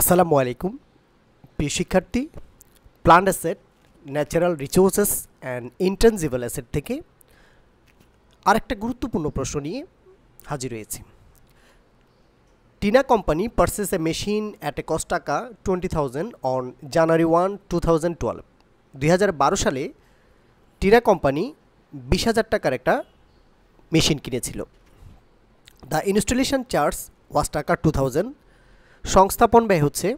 আসসালামু আলাইকুম প্রিয় শিক্ষার্থী। Plant asset, natural resources and intangible asset থেকে আরেকটা গুরুত্বপূর্ণ প্রশ্ন নিয়ে হাজির হয়েছি। Tina company purchase A machine at a cost টাকা 20,000 অন জানুয়ারি 1, 2012। 2012 সালে টিনা কোম্পানি 20,000 টাকার একটা মেশিন কিনেছিল। দ্য ইনস্টলেশন চার্জ ওয়াজ টাকা 2,000, সংস্থাপন ব্যয় হচ্ছে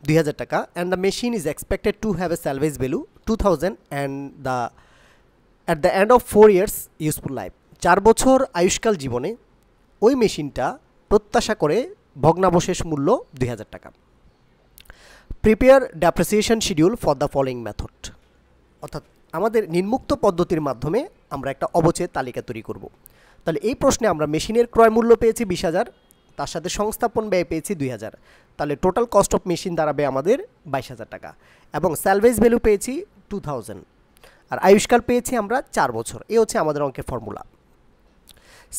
2,000 টাকা, and the machine is expected to have a salvage value 2,000 and at the end of 4 years useful life. 4 বছর আয়ুষ্কাল জীবনে ওই মেশিনটা প্রত্যাশা করে ভগ্নাবশেষ মূল্য 2,000 টাকা। Prepare depreciation schedule for the following method, অর্থাৎ আমাদের নিম্নোক্ত পদ্ধতির মাধ্যমে আমরা একটা অবচয় তালিকা তৈরি করব। তাহলে এই প্রশ্নে আমরা মেশিনের ক্রয় মূল্য পেয়েছি 20,000, তার সাথে সংস্থাপন ব্যয় পেয়েছি 2,000, তাহলে টোটাল কস্ট অফ মেশিন দাঁড়াবে আমাদের 22,000 টাকা, এবং স্যালভেজ ভ্যালু পেয়েছি 2,000, আর আয়ুষ্কাল পেয়েছি আমরা 4 বছর। এই হচ্ছে আমাদের অঙ্কের formula.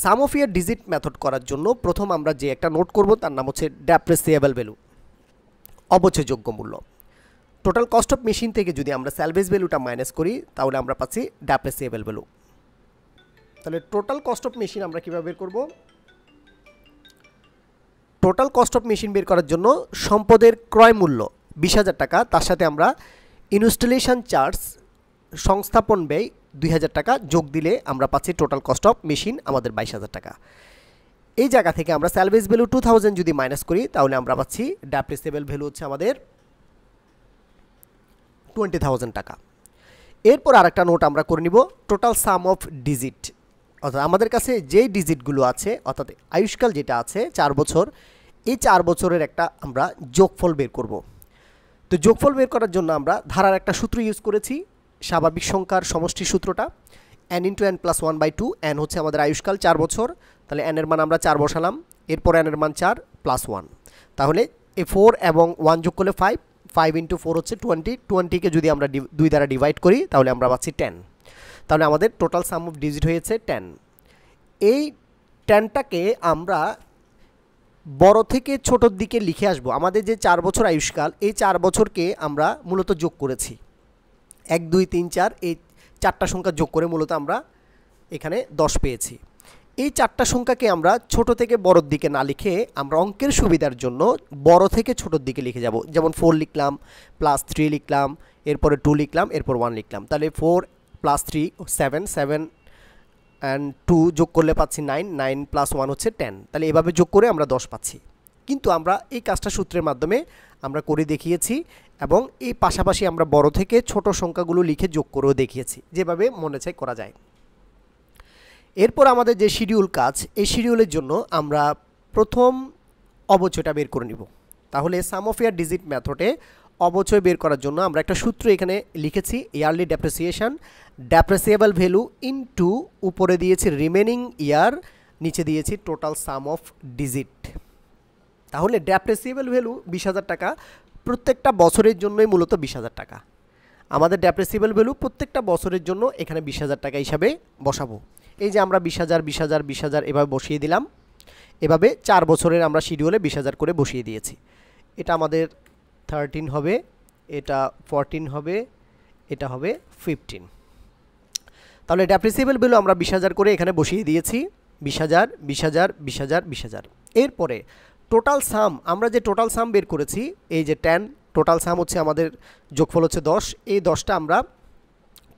Some of year digit method করার জন্য প্রথম আমরা যে একটা নোট করব তার নাম হচ্ছে ডেপ্রিসিয়েবল ভ্যালু, অবচয়যোগ্য মূল্য। টোটাল কস্ট অফ মেশিন থেকে যদি আমরা স্যালভেজ ভ্যালুটা মাইনাস করি তাহলে আমরা পাচ্ছি ডেপ্রিসিয়েবল ভ্যালু। তাহলে টোটাল কস্ট অফ মেশিন আমরা কীভাবে বের করব? টোটাল কস্ট অফ মেশিন বের করার জন্য সম্পদের ক্রয় মূল্য 20,000 টাকা, তার সাথে আমরা ইনস্টলেশন চার্জ, সংস্থাপন ব্যয় 2,000 টাকা যোগ দিলে আমরা পাচ্ছি টোটাল কস্ট অফ মেশিন আমাদের 22,000 টাকা। এই জায়গা থেকে আমরা স্যালভেজ ভ্যালু 2,000 যদি মাইনাস করি তাহলে আমরা পাচ্ছি ডেপ্রিসিয়েবল ভ্যালু হচ্ছে আমাদের 20,000 টাকা। এরপর আরেকটা নোট আমরা করে নিব, টোটাল সাম অফ ডিজিট, অর্থাৎ আমাদের কাছে যেই ডিজিটগুলো আছে, অর্থাৎ আয়ুষ্কাল যেটা আছে 4 বছর, এই 4 বছরের একটা আমরা যোগফল বের করব। তো যোগফল বের করার জন্য আমরা ধারার একটা সূত্র ইউজ করেছি, স্বাভাবিক সংখ্যার সমষ্টি সূত্রটা, n × n+1/2। n হচ্ছে আমাদের আয়ুষ্কাল 4 বছর, তাহলে n এর মান আমরা 4 বসালাম, এরপর n এর মান 4 + 1, তাহলে এই 4 এবং 1 যোগ করলে 5, 5 × 4 হচ্ছে 20, 20কে যদি আমরা 2 দ্বারা ডিভাইড করি তাহলে আমরা পাচ্ছি 10। তাহলে আমাদের টোটাল সাম অফ ডিজিট হয়েছে 10। এই 10টাকে আমরা বড় থেকে ছোটোর দিকে লিখে আসবো। আমাদের যে 4 বছর আয়ুষ্কাল, এই 4 বছরকে আমরা মূলত যোগ করেছি, 1, 2, 3, 4, এই 4টা সংখ্যা যোগ করে মূলত আমরা এখানে 10 পেয়েছি। এই 4টা সংখ্যাকে আমরা ছোট থেকে বড়র দিকে না লিখে আমরা অঙ্কের সুবিধার জন্য বড় থেকে ছোটোর দিকে লিখে যাব। যেমন 4 লিখলাম, +3 লিখলাম, এরপরে 2 লিখলাম, এরপর 1 লিখলাম। তাহলে 4 + 3 7, 7 অ্যান্ড 2 যোগ করলে পাচ্ছি 9, 9 + 1 হচ্ছে 10। তাহলে এভাবে যোগ করে আমরা 10 পাচ্ছি। কিন্তু আমরা এই কাজটা সূত্রের মাধ্যমে আমরা করে দেখিয়েছি, এবং এই পাশাপাশি আমরা বড় থেকে ছোট সংখ্যাগুলো লিখে যোগ করেও দেখিয়েছি, যেভাবে মনে চাই করা যায়। এরপর আমাদের যে শিডিউল কাজ, এই শিডিউলের জন্য আমরা প্রথম অবচয়টা বের করে নিব। তাহলে সাম অফ ইয়ার ডিজিট মেথডে অবচয় বের করার জন্য আমরা একটা সূত্র এখানে লিখেছি, yearly depreciation, depreciable value into উপরে দিয়েছি রিমেনিং ইয়ার, নিচে দিয়েছি টোটাল সাম অফ ডিজিট। তাহলে ডেপ্রিসিয়েবল ভ্যালু 20,000 টাকা, প্রত্যেকটা বছরের জন্যই মূলত 20,000 টাকা। আমাদের ডেপ্রিসিয়েবল ভ্যালু প্রত্যেকটা বছরের জন্য এখানে 20,000 টাকা হিসাবে বসাবো। এই যে আমরা 20,000, 20,000, 20,000 এভাবে বসিয়ে দিলাম। এভাবে 4 বছরের আমরা শিডিউলে 20,000 করে বসিয়ে দিয়েছি। এটা আমাদের 13 হবে, এটা 14 হবে, এটা হবে 15। তাহলে ডেপ্রিসিয়েবল ভ্যালু আমরা 20,000 করে এখানে বসিয়ে দিয়েছি, 20,000, 20,000, 20,000, 20,000। এরপরে টোটাল সাম, আমরা যে টোটাল সাম বের করেছি, এই যে 10, টোটাল সাম হচ্ছে আমাদের যোগফল হচ্ছে 10। এই 10টা আমরা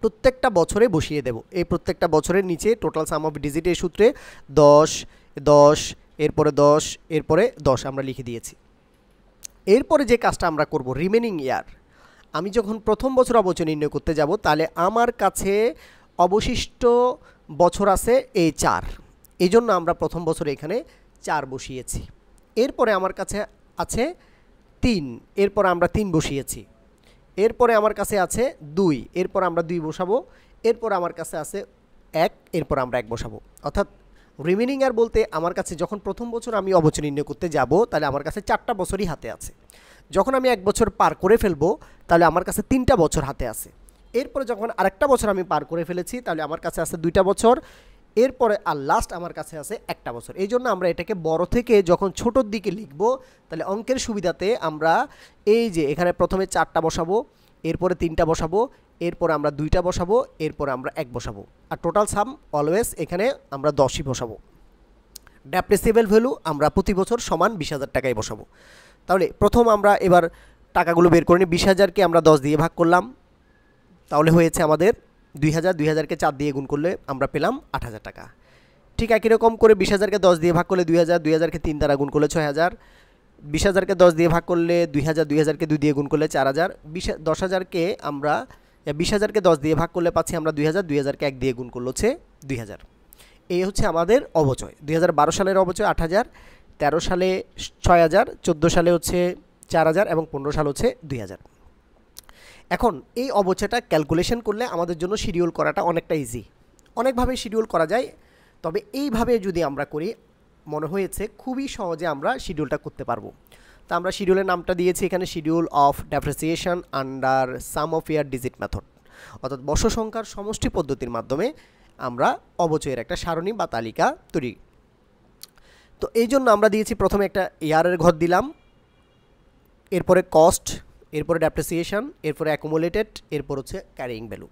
প্রত্যেকটা বছরে বসিয়ে দেব। এই প্রত্যেকটা বছরের নিচে টোটাল সাম অফ ডিজিটের সূত্রে 10, 10, এরপরে 10, এরপরে 10 আমরা লিখে দিয়েছি। এরপরে যে কাজটা আমরা করব, রিমেনিং ইয়ার, আমি যখন প্রথম বছর অবচয় নির্ণয় করতে যাব, তাহলে আমার কাছে অবশিষ্ট বছর আছে এই 4, এই জন্য আমরা প্রথম বছর এখানে 4 বসিয়েছি। এরপরে আমার কাছে আছে 3, এরপর আমরা 3 বসিয়েছি। এরপরে আমার কাছে আছে 2, এরপর আমরা 2 বসাবো। এরপর আমার কাছে আছে 1, এরপর আমরা 1 বসাবো। অর্থাৎ রিমেনিং ইয়ার বলতে আমার কাছে যখন প্রথম বছর আমি অবচয় নির্ণয় করতে যাব, তাহলে আমার কাছে 4টা বছরই হাতে আছে। যখন আমি 1 বছর পার করে ফেলবো তাহলে আমার কাছে 3টা বছর হাতে আছে। এরপরে যখন আরেকটা বছর আমি পার করে ফেলেছি তাহলে আমার কাছে আছে 2টা বছর। এরপরে আর লাস্ট আমার কাছে আছে একটা বছর। এই জন্য আমরা এটাকে বড় থেকে যখন ছোটোর দিকে লিখব, তাহলে অঙ্কের সুবিধাতে আমরা এই যে এখানে প্রথমে 4টা বসাবো, এরপরে 3টা বসাবো, এরপরে আমরা 2টা বসাবো, এরপরে আমরা 1 বসাবো, আর টোটাল সাম অলওয়েজ এখানে আমরা 10ই বসাবো। ডেপ্রিসিয়েবল ভ্যালু আমরা প্রতি বছর সমান 20,000 টাকায় বসাবো। তাহলে প্রথম আমরা এবার টাকাগুলো বের করে নিই। 20,000কে আমরা 10 দিয়ে ভাগ করলাম, তাহলে হয়েছে আমাদের 2,000। 2,000কে 4 দিয়ে গুণ করলে আমরা পেলাম 8,000 টাকা। ঠিক একই রকম করে 20,000কে 10 দিয়ে ভাগ করলে 2,000, 2,000কে 3 দ্বারা গুণ করলে 6,000, 20,000কে 10 দিয়ে ভাগ করলে 2,000, 2,000কে 2 দিয়ে গুণ করলে 4,000, 10,000কে আমরা 20,000কে 10 দিয়ে ভাগ করলে পাচ্ছি আমরা 2,000, 2,000কে 1 দিয়ে গুণ করলে হচ্ছে 2,000। এই হচ্ছে আমাদের অবচয়। 2012 সালের অবচয় 8,000, 13 সালে 6,000, 14 সালে হচ্ছে 4,000 এবং 15 সাল হচ্ছে 2,000। এখন এই অবচয়টা ক্যালকুলেশন করলে আমাদের জন্য শিডিউল করাটা অনেকটা ইজি। অনেকভাবে শিডিউল করা যায়, তবে এইভাবে যদি আমরা করি মনে হয়েছে খুবই সহজে আমরা শিডিউলটা করতে পারবো। তা আমরা শিডিউলের নামটা দিয়েছি এখানে schedule of depreciation under some of year digit method, অর্থাৎ বর্ষ সংখ্যার সমষ্টি পদ্ধতির মাধ্যমে আমরা অবচয়ের একটা সারণী বা তালিকা তৈরি। তো এই জন্য আমরা দিয়েছি প্রথমে একটা ইয়ারের ঘর দিলাম, এরপরে কস্ট, এরপরে ডেপ্রিসিয়েশন, এরপরে অ্যাকুমুলেটেড, এরপর হচ্ছে ক্যারিং ভ্যালু।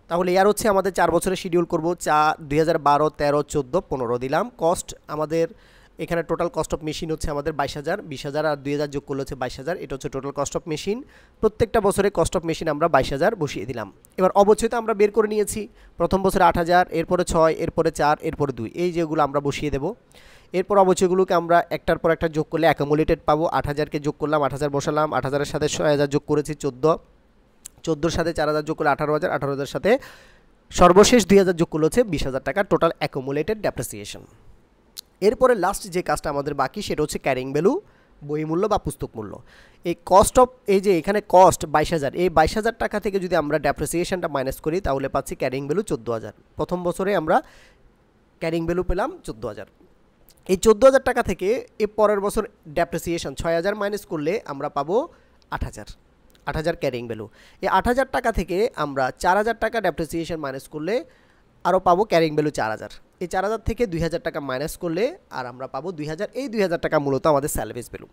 তাহলে ইয়ার হচ্ছে আমাদের 4 বছরে শিডিউল করব। 2012, 13, 14, 15 দিলাম। কস্ট আমাদের এখানে টোটাল কস্ট অফ মেশিন হচ্ছে আমাদের 22,000, 20,000 আর 2,000 যোগ করলে হচ্ছে 22,000। এটা হচ্ছে টোটাল কস্ট অফ মেশিন। প্রত্যেকটা বছরে কস্ট অফ মেশিন আমরা 22,000 বসিয়ে দিলাম। এবার অবচয়টা আমরা বের করে নিয়েছি। প্রথম বছরে 8,000, এরপরে 6, এরপরে 4, এরপরে 2, এই যেগুলো আমরা বসিয়ে দেব। এরপর অবচয়গুলোকে আমরা একটার পর একটা যোগ করলে অ্যাকুমুলেটেড পাবো। 8,000কে যোগ করলাম, 8,000 বসালাম, 8,000-এর সাথে 6,000 যোগ করেছি 14, 14-র সাথে 4,000 যোগ করলে 18,000, 18,000-এর সাথে সর্বশেষ 2,000 যোগ করলে হচ্ছে 20,000 টাকা টোটাল অ্যাকুমুলেটেড ডেপ্রিসিয়েশন। এরপরে লাস্ট যে কাজটা আমাদের বাকি সেটা হচ্ছে ক্যারিং ভ্যালু, বই মূল্য বা পুস্তক মূল্য। এই কস্ট অফ, এই যে এখানে কস্ট 22,000, এই 22,000 টাকা থেকে যদি আমরা ডেপ্রিসিয়েশনটা মাইনাস করি তাহলে পাচ্ছি ক্যারিং ভ্যালু 14,000। প্রথম বছরে আমরা ক্যারিং ভ্যালু পেলাম 14,000। এই 14,000 টাকা থেকে এর পরের বছর ডেপ্রিসিয়েশন 6,000 মাইনাস করলে আমরা পাবো 8,000 ক্যারিং ভ্যালু। এই 8,000 টাকা থেকে আমরা 4,000 টাকা ডেপ্রিসিয়েশন মাইনাস করলে আরও পাবো ক্যারিং ভ্যালু 4,000। এই 4,000 থেকে 2,000 টাকা মাইনাস করলে আর আমরা পাবো 2,000। এই 2,000 টাকা মূলত আমাদের স্যালভেজ ভ্যালু।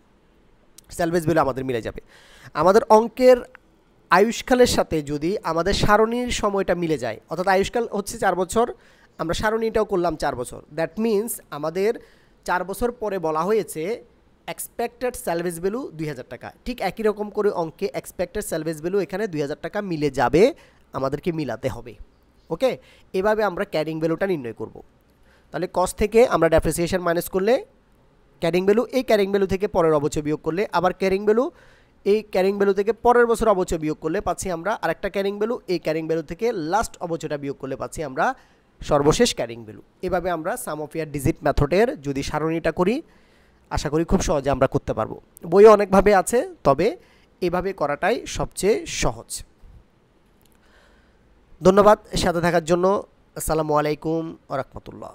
স্যালভেজ ভ্যালু আমাদের মিলে যাবে। আমাদের অঙ্কের আয়ুষ্কালের সাথে যদি আমাদের সারণীর সময়টা মিলে যায়, অর্থাৎ আয়ুষ্কাল হচ্ছে 4 বছর, আমরা সারণীটাও করলাম 4 বছর, দ্যাট মিন্স আমাদের 4 বছর পরে বলা হয়েছে এক্সপেক্টেড স্যালভেজ ভ্যালু 2,000 টাকা। ঠিক একই রকম করে অঙ্কে এক্সপেক্টেড স্যালভেজ ভ্যালু এখানে 2,000 টাকা মিলে যাবে, আমাদেরকে মিলাতে হবে। ওকে, এভাবে আমরা ক্যারিং ভ্যালুটা নির্ণয় করব। তাহলে কস্ট থেকে আমরা ডেপ্রিসিয়েশন মাইনাস করলে ক্যারিং ভ্যালু, এই ক্যারিং ভ্যালু থেকে পরের অবচয় বিয়োগ করলে আবার ক্যারিং ভ্যালু, এই ক্যারিং ভ্যালু থেকে পরের বছর অবচয় বিয়োগ করলে পাচ্ছি আমরা আরেকটা ক্যারিং ভ্যালু, এই ক্যারিং ভ্যালু থেকে লাস্ট অবচয়টা বিয়োগ করলে পাচ্ছি আমরা সর্বশেষ ক্যারিং ভ্যালু। এভাবে আমরা সাম অফ ইয়ার ডিজিট মেথডের যদি সারণীটা করি আশা করি খুব সহজে আমরা করতে পারবো। বইও অনেকভাবে আছে, তবে এভাবে করাটাই সবচেয়ে সহজ। ধন্যবাদ সাথে থাকার জন্য। আসসালামু আলাইকুম ওয়া রাহমাতুল্লাহ।